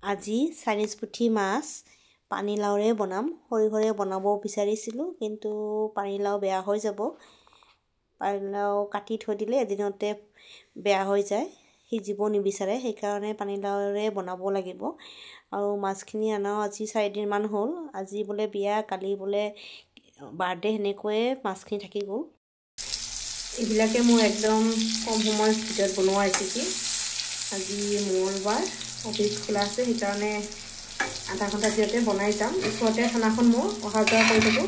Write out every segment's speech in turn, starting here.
আজি চাইনিজ পুঠি মাছ পানীলাওৰে বনাম। সৰিয়হৰে বনাব বিচাৰিছিলোঁ, কিন্তু পানীলাও বেয়া হৈ যাব। পানীলাও কাটি থৈ দিলে এদিনতে বেয়া হৈ যায়, সিজিব নিবিচাৰে। সেইকাৰণে পানীলাওৰে বনাব লাগিব। আৰু মাছখিনি অনাও আজি 4 দিনমান হ'ল। আজি বোলে বিয়া, কালি বোলে বাৰ্থডে, সেনেকৈয়ে মাছখিনি থাকি গ'ল। এইবিলাকে মোৰ একদম কম সময়ৰ ভিতৰত বনোৱা ৰেচিপি। আজি মঙলবাৰ, অফিচ খোলা আছে, সেইকাৰণে আধা ঘণ্টা ভিতৰতে বনাই যাম। ওচৰতে খানাখন মোৰ অহা যোৱা কৰি থাকোঁ,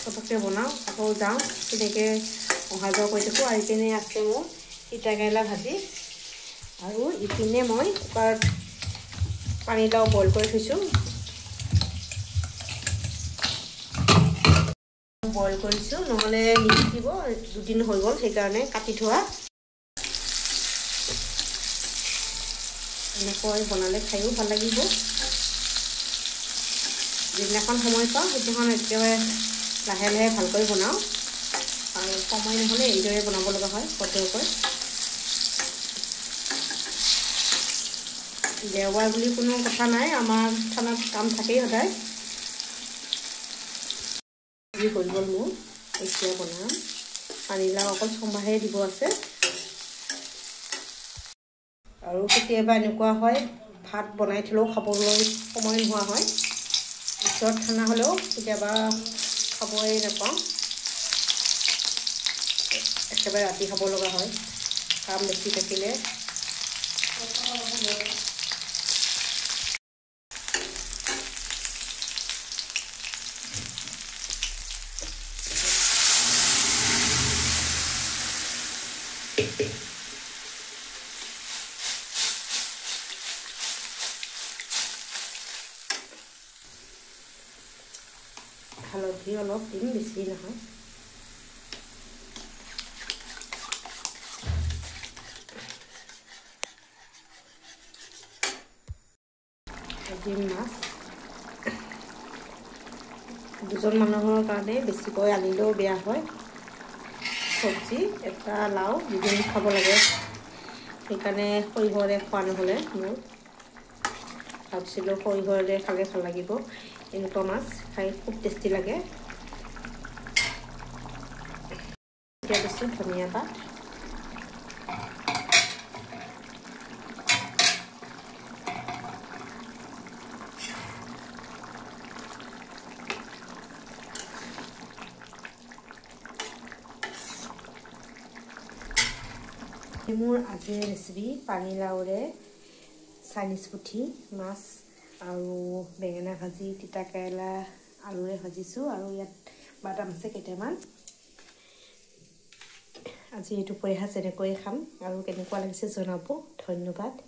পটককৈ বনাওঁ আকৌ যাওঁ, তেনেকৈ অহা যোৱা কৰি থাকোঁ। আৰু ইপিনে আছে মোৰ তিতাকেৰেলা ভাজি, আৰু ইপিনে মই কুকাৰত পানীলাও বইল কৰি থৈছোঁ। বইল কৰিছোঁ, নহ'লে নিসিজিব, 2 দিন হৈ গ'ল, সেইকাৰণে কাটি থোৱা। এনেকৈ বনালে খায়ো ভাল লাগিব। যিদিনাখন সময় পাওঁ সেইদিনাখন একেবাৰে লাহে লাহে ভালকৈ বনাওঁ, আৰু সময় নহ'লে এইদৰে বনাব লগা হয় সদ্যহকৈ। দেওবাৰ বুলি কোনো কথা নাই, আমাৰ থানাত কাম থাকেই সদায়। হৈ গ'ল মোৰ, এতিয়া বনাম। পানীলাও অকল সোমবাৰে দিব আছে। আৰু কেতিয়াবা এনেকুৱা হয়, ভাত বনাই থ'লেও খাবলৈ সময় নোহোৱা হয়। ওচৰত খানা হ'লেও কেতিয়াবা খাবই নাপাওঁ, একেবাৰে ৰাতি খাব লগা হয় কাম বেছি থাকিলে। হালধি অলপ দিম, বেছি নহয়। দিম মাছ 2জন মানুহৰ কাৰণে বেছিকৈ আনিলেও বেয়া হয়। চব্জি এটা লাও 2 দিন খাব লাগে, সেইকাৰণে সৰিয়হৰে খোৱা নহ'লে মোৰ। ভাবিছিলোঁ সৰিয়হৰে খালে ভাল লাগিব। এনেকুৱা মাছ খাই খুব টেষ্টি লাগে। এতিয়া দিছোঁ ধনিয়া পাত, মোৰ আজিৰ ৰেচিপি পানীলাওৰে চাইনিজ পুঠি মাছ আৰু বেঙেনা ভাজি, তিতাকেৰেলা আলুৰে ভাজিছোঁ, আৰু ইয়াত বাদাম আছে কেইটামান। আজি দুপৰীয়া সাঁজ এনেকৈয়ে খাম, আৰু কেনেকুৱা লাগিছে জনাব। ধন্যবাদ।